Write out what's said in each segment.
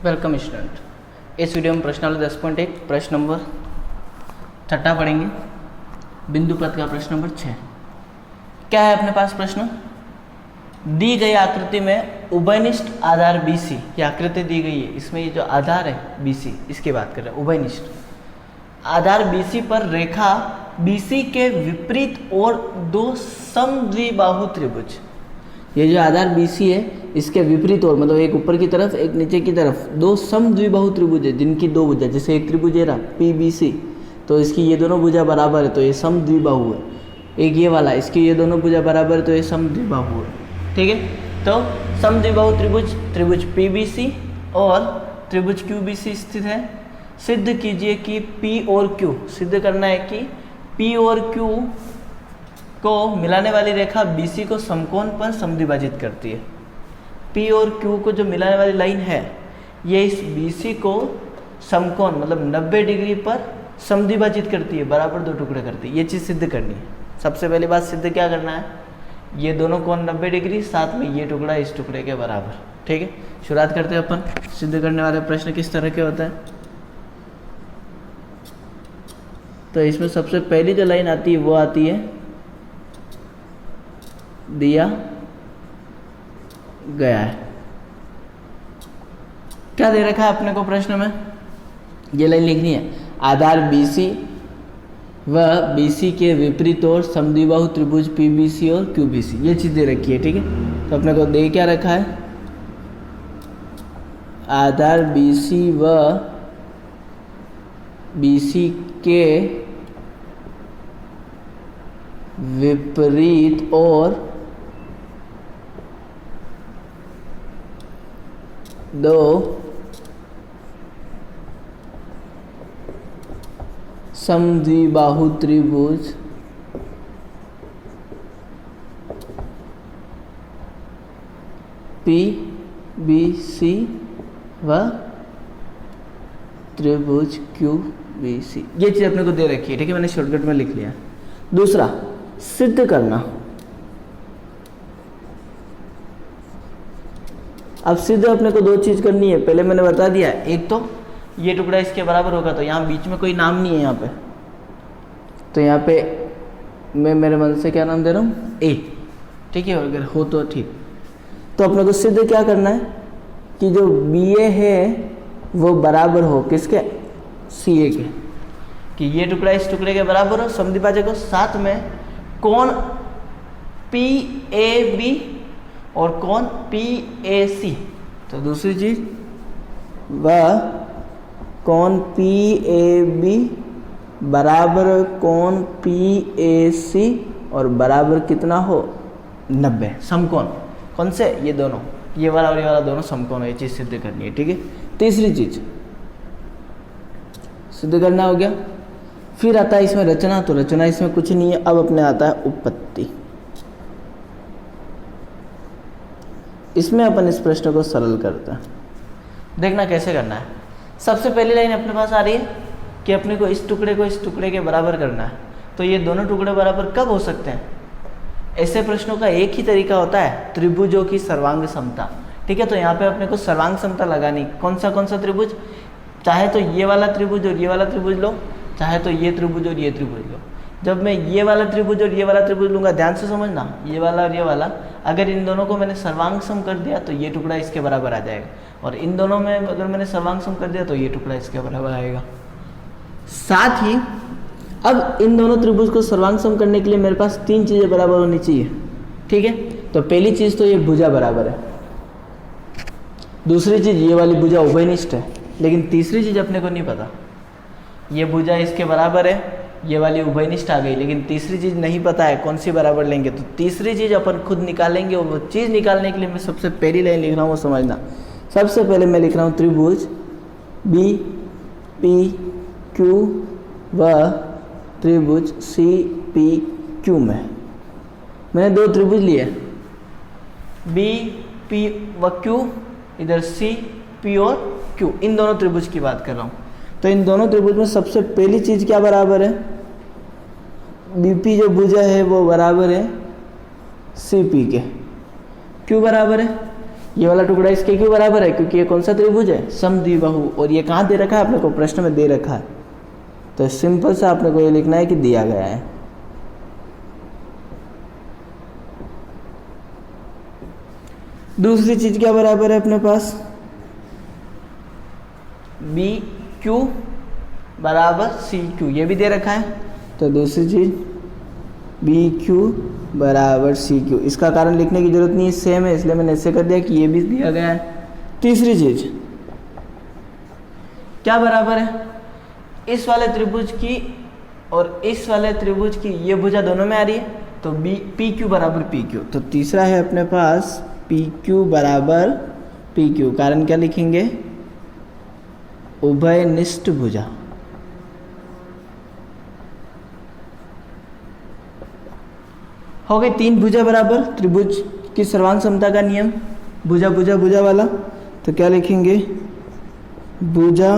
Welcome student. इस video में प्रश्नावली 10.1 प्रश्न नंबर 6 पढ़ेंगे। बिंदु पथ का प्रश्न नंबर 6। क्या है अपने पास प्रश्न? दी गई आकृति में उभयनिष्ठ आधार BC, ये आकृति दी गई है, इसमें ये जो आधार है BC, इसकी बात कर रहे हैं। उभयनिष्ठ आधार BC पर रेखा BC के विपरीत और दो समद्विबाहु त्रिभुज, ये जो आधार BC है इसके विपरीत और मतलब एक ऊपर की तरफ एक नीचे की तरफ दो समद्विबाहु त्रिभुज है जिनकी दो भुजा, जैसे एक त्रिभुज है रहा PBC, तो इसकी ये दोनों भुजा बराबर है तो ये समद्विबाहु है। एक ये वाला, इसकी ये दोनों भुजा बराबर है तो ये समद्विबाहु है। ठीक है, तो समद्विबाहु त्रिभुज त्रिभुज PBC और त्रिभुज QBC स्थित है। सिद्ध कीजिए कि P और Q, सिद्ध करना है कि P और Q को मिलाने वाली रेखा BC को समकोण पर समद्विभाजित करती है। P और Q को जो मिलाने वाली लाइन है ये इस BC को समकोण मतलब 90 डिग्री पर समद्विभाजित करती है, बराबर दो टुकड़े करती है। ये चीज़ सिद्ध करनी है। सबसे पहली बात सिद्ध क्या करना है, ये दोनों कोण 90 डिग्री, साथ में ये टुकड़ा इस टुकड़े के बराबर। ठीक है, शुरुआत करते हैं अपन। सिद्ध करने वाले प्रश्न किस तरह के होते हैं, तो इसमें सबसे पहली जो लाइन आती है वो आती है दिया गया है। क्या दे रखा है अपने को प्रश्न में, ये लाइन लिखनी है। आधार BC व BC के विपरीत और समद्विबाहु त्रिभुज PBC और QBC, ये चीज दे रखी है। ठीक है, तो अपने को दे क्या रखा है, आधार BC व BC के विपरीत और दो समद्विबाहु त्रिभुज PBC व त्रिभुज QBC, ये चीज अपने को दे रखी है। ठीक है, मैंने शॉर्टकट में लिख लिया। दूसरा, सिद्ध करना। अब सिद्ध अपने को दो चीज करनी है, पहले मैंने बता दिया। एक तो ये टुकड़ा इसके बराबर होगा, तो यहाँ बीच में कोई नाम नहीं है यहाँ पे, तो यहाँ पे मैं मेरे मन से क्या नाम दे रहा हूँ A। ठीक है, अगर हो तो ठीक। तो अपने को सिद्ध क्या करना है कि जो BA है वो बराबर हो किसके, CA के, कि ये टुकड़ा इस टुकड़े के बराबर हो, समद्विभाजक हो, साथ में कोण PAB और कोण PAC। तो दूसरी चीज वह कोण PAB बराबर कोण PAC और बराबर कितना हो 90, समकोण। कौन से, ये दोनों, ये वाला और ये वाला दोनों समकोण है, ये चीज सिद्ध करनी है। ठीक है, तीसरी चीज सिद्ध करना हो गया। फिर आता है इसमें रचना, तो रचना इसमें कुछ नहीं है। अब अपने आता है उत्पत्ति। इसमें अपन इस प्रश्न को सरल करते हैं। देखना कैसे करना है। सबसे पहली लाइन अपने पास आ रही है कि अपने को इस टुकड़े को इस टुकड़े के बराबर करना है, तो ये दोनों टुकड़े बराबर कब हो सकते हैं? ऐसे प्रश्नों का एक ही तरीका होता है, त्रिभुजों की सर्वांग समता। ठीक है, तो यहाँ पे अपने को सर्वांग समता लगानी। कौन सा त्रिभुज, चाहे तो ये वाला त्रिभुज और ये वाला त्रिभुज लो, चाहे तो ये त्रिभुज और ये त्रिभुज लो। जब मैं ये वाला त्रिभुज और ये वाला त्रिभुज लूंगा, ध्यान से समझना, ये वाला और ये वाला, अगर इन दोनों को मैंने सर्वांग सम कर दिया तो ये टुकड़ा इसके बराबर आ जाएगा, और इन दोनों में अगर मैंने सर्वांग सम कर दिया तो ये टुकड़ा इसके बराबर आएगा। साथ ही अब इन दोनों त्रिभुज को सर्वांग सम करने के लिए मेरे पास तीन चीजें बराबर होनी चाहिए। ठीक है, तो पहली चीज तो ये भुजा बराबर है, दूसरी चीज ये वाली भुजा उभयनिष्ठ है, लेकिन तीसरी चीज अपने को नहीं पता। ये भुजा इसके बराबर है, ये वाली उभयनिष्ठ आ गई, लेकिन तीसरी चीज नहीं पता है कौन सी बराबर लेंगे, तो तीसरी चीज अपन खुद निकालेंगे। और वो चीज निकालने के लिए मैं सबसे पहली लाइन लिख रहा हूँ, वो समझना। सबसे पहले मैं लिख रहा हूँ त्रिभुज BPQ व त्रिभुज CPQ में मैंने दो त्रिभुज लिए, BP व Q, इधर CP और Q, इन दोनों त्रिभुज की बात कर रहा हूँ। तो इन दोनों त्रिभुज में सबसे पहली चीज क्या बराबर है, BP जो भुजा है वो बराबर है CP के। क्यों बराबर है, ये वाला टुकड़ा इसके क्यों बराबर है? क्योंकि ये कौन सा त्रिभुज है? समद्विबाहु। और ये कहाँ दे रखा है अपने को? प्रश्न में दे रखा है। तो सिंपल सा आपने को ये लिखना है कि दिया गया है। दूसरी चीज क्या बराबर है अपने पास? बी क्यू बराबर सी क्यू, ये भी दे रखा है। तो दूसरी चीज बी क्यू बराबर सी क्यू, इसका कारण लिखने की जरूरत नहीं है, सेम है, इसलिए मैंने ऐसे कर दिया कि ये भी दिया गया है। तीसरी चीज क्या बराबर है? इस वाले त्रिभुज की और इस वाले त्रिभुज की ये भुजा दोनों में आ रही है, तो बी पी क्यू बराबर पी क्यू। तो तीसरा है अपने पास पी क्यू बराबर पी क्यू, कारण क्या लिखेंगे? उभयनिष्ठ भुजा। हो गई 3 भुजा बराबर। त्रिभुज की सर्वांग समता का नियम, भुजा भुजा भुजा वाला, तो क्या लिखेंगे? भुजा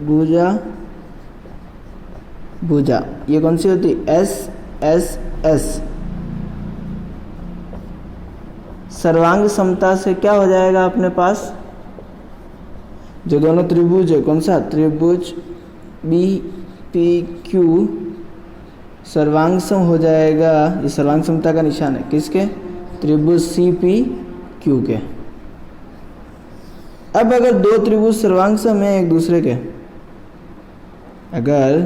भुजा भुजा, ये कौन सी होती? S S S. सर्वांग समता से क्या हो जाएगा अपने पास? जो दोनों त्रिभुज है, कौन सा? त्रिभुज बी पी क्यू सर्वांग सम हो जाएगा। ये सर्वांग समता का निशान है किसके? त्रिभुज सी पी क्यू के। अब अगर दो त्रिभुज सर्वांग सम है एक दूसरे के, अगर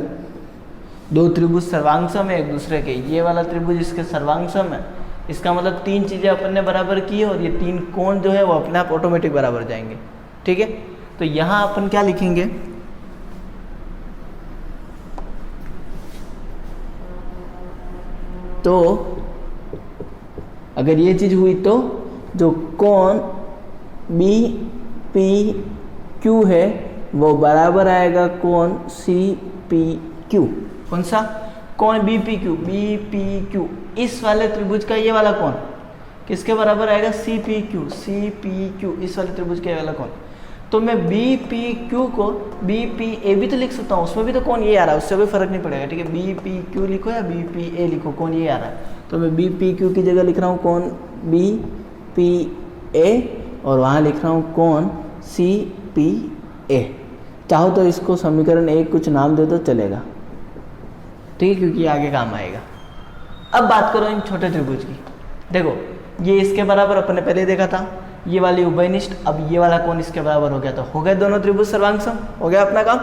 दो त्रिभुज सर्वांग सम है एक दूसरे के, ये वाला त्रिभुज इसके सर्वांग सम है, इसका मतलब 3 चीजें अपन ने बराबर की है और ये 3 कोण जो है वो अपने आप ऑटोमेटिक बराबर जाएंगे। ठीक है, तो यहां अपन क्या लिखेंगे? तो अगर ये चीज हुई तो जो कोण बी पी क्यू है वो बराबर आएगा कोण सी पी क्यू। कौन सा? कोण B P Q. B P Q इस वाले त्रिभुज का ये वाला कोण किसके बराबर आएगा? C P Q. C P Q इस वाले त्रिभुज का ये वाला कोण। तो मैं बी पी क्यू को बी पी ए भी तो लिख सकता हूँ, उसमें भी तो कौन ये आ रहा है, उससे कोई फर्क नहीं पड़ेगा। ठीक है, बी पी क्यू लिखो या बी पी ए लिखो, कौन ये आ रहा है, तो मैं बी पी क्यू की जगह लिख रहा हूँ कौन बी पी ए और वहाँ लिख रहा हूँ कौन सी पी ए। चाहो तो इसको समीकरण 1 कुछ नाम दे तो चलेगा, ठीक है, क्योंकि आगे काम आएगा। अब बात करो इन छोटे त्रिभुज की। देखो ये इसके बराबर अपन ने पहले देखा था, ये वाली उभयनिष्ठ, अब ये वाला कोण इसके बराबर हो गया, तो हो गए दोनों त्रिभुज सर्वांग सम, हो गया अपना काम।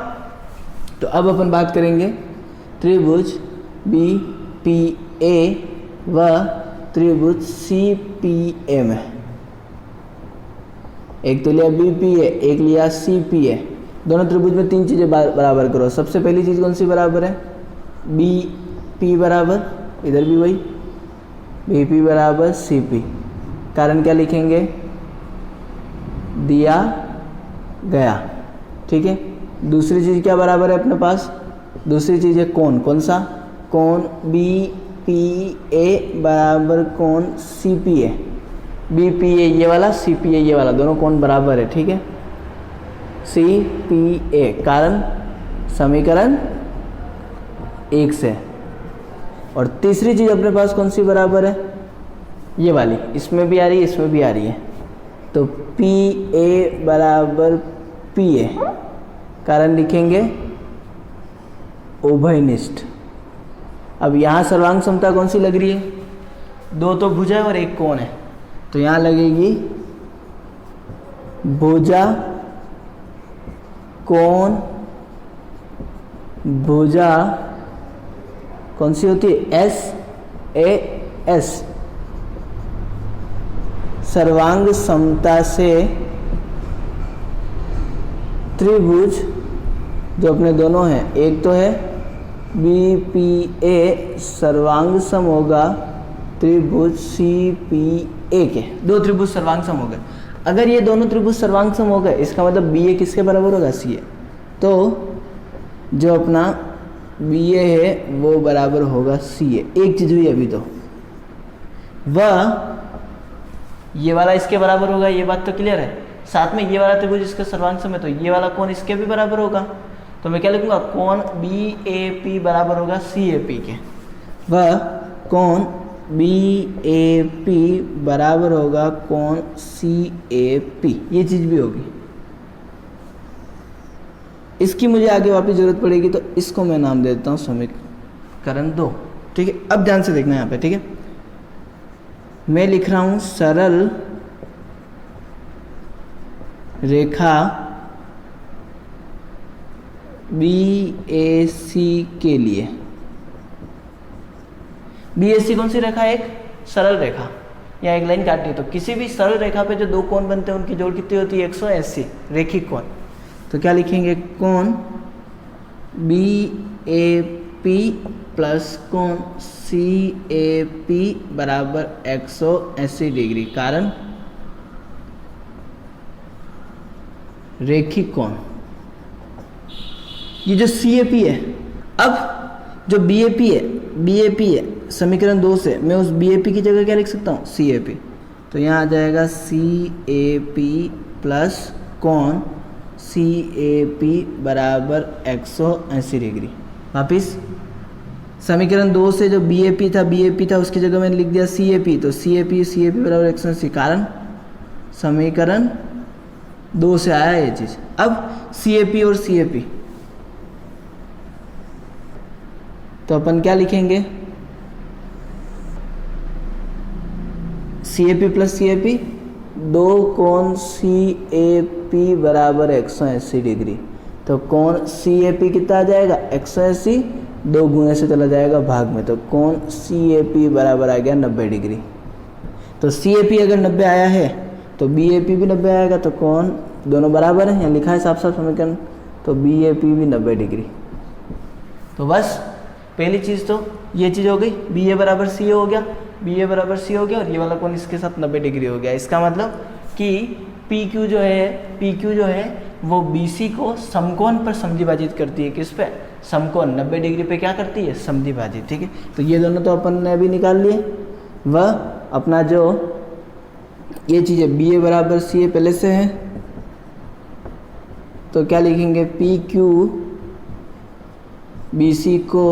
तो अब अपन बात करेंगे त्रिभुज बी पी ए व त्रिभुज सी पी ए में। एक तो लिया बी पी ए, एक लिया सी पी ए। दोनों त्रिभुज में 3 चीजें बराबर करो। सबसे पहली चीज कौन सी बराबर है? बी पी बराबर, इधर भी वही बी पी बराबर सी पी। कारण क्या लिखेंगे? दिया गया। ठीक है, दूसरी चीज क्या बराबर है अपने पास? दूसरी चीज है कोण। कौन सा? कोण बी पी ए बराबर कोण C P A. B P A ये वाला, सी पी ए ये वाला, दोनों कोण बराबर है। ठीक है, सी पी ए, कारण समीकरण 1 से। और तीसरी चीज अपने पास कौन सी बराबर है? ये वाली, इसमें भी आ रही है, इसमें भी आ रही है, तो पी ए बराबर पी ए। कारण लिखेंगे उभयनिष्ठ। अब यहाँ सर्वांग समता कौन सी लग रही है? 2 तो भुजा है और 1 कोण है, तो यहाँ लगेगी भुजा कोण भुजा कौन सी होती है? S A S. सर्वांग समता से त्रिभुज जो अपने दोनों हैं, एक तो है बी पी ए सर्वांग सम होगा त्रिभुज सी पी ए के। 2 त्रिभुज सर्वांग सम हो गए। अगर ये दोनों त्रिभुज सर्वांग सम हो गए, इसका मतलब बी ए किसके बराबर होगा? सी ए। तो जो अपना बी ए है वो बराबर होगा सी ए। एक चीज हुई अभी, तो वह ये वाला इसके बराबर होगा, ये बात तो क्लियर है। साथ में ये वाला त्रिभुज इसके सर्वांग सम है, तो ये वाला कोण इसके भी बराबर होगा। तो मैं क्या लिखूंगा? कोण बी ए पी बराबर होगा सी ए पी के। वह कोण BAP बराबर होगा कोण CAP, ये चीज़ भी होगी। इसकी मुझे आगे वापस जरूरत पड़ेगी तो इसको मैं नाम देता हूँ समीकरण 2। ठीक है, अब ध्यान से देखना यहाँ पे। ठीक है, मैं लिख रहा हूँ सरल रेखा BAC के लिए। BAC कौन सी रेखा है? एक सरल रेखा, या एक लाइन काटनी है तो किसी भी सरल रेखा पे जो दो कोण बनते हैं उनकी जोड़ कितनी होती है? 180 रेखिक कोण। तो क्या लिखेंगे? कोण BAP प्लस कोण CAP बराबर 180 डिग्री। कारण रेखिक कोण, ये जो CAP है, अब जो BAP है समीकरण 2 से मैं उस BAP की जगह क्या लिख सकता हूँ? CAP। तो यहाँ आ जाएगा CAP प्लस कोण CAP बराबर 180 डिग्री। वापिस समीकरण 2 से जो BAP था उसकी जगह मैंने लिख दिया CAP, तो CAP बराबर 180। कारण समीकरण 2 से आया ये चीज़। अब CAP और CAP तो अपन क्या लिखेंगे? CAP प्लस CAP, दो कोण CAP बराबर 180 डिग्री। तो कोण CAP कितना आ जाएगा? 180, 2 गुणे से चला जाएगा भाग में, तो कोण CAP बराबर आ गया 90 डिग्री। तो CAP अगर 90 आया है तो BAP भी 90 आएगा, तो कोण दोनों बराबर है, यहाँ लिखा है साफ साफ समीकरण, तो BAP भी 90 डिग्री। तो बस पहली चीज़ तो ये चीज़ हो गई, BA बराबर CA हो गया, BA बराबर C हो गया, और ये वाला कोण इसके साथ 90 डिग्री हो गया। इसका मतलब कि PQ जो है वो BC को समकोण पर समद्विभाजित करती है। किस पे? समकोण 90 डिग्री पे क्या करती है? समद्विभाजित। ठीक है, तो ये दोनों तो अपन ने अभी निकाल लिए। वह अपना जो ये चीज़ है BA बराबर CA पहले से है, तो क्या लिखेंगे? PQ BC को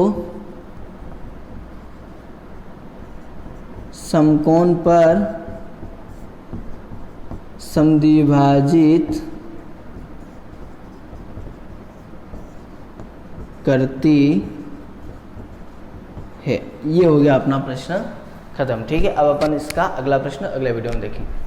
समकोण पर समद्विभाजित करती है। ये हो गया अपना प्रश्न खत्म। ठीक है, अब अपन इसका अगला प्रश्न अगले वीडियो में देखेंगे।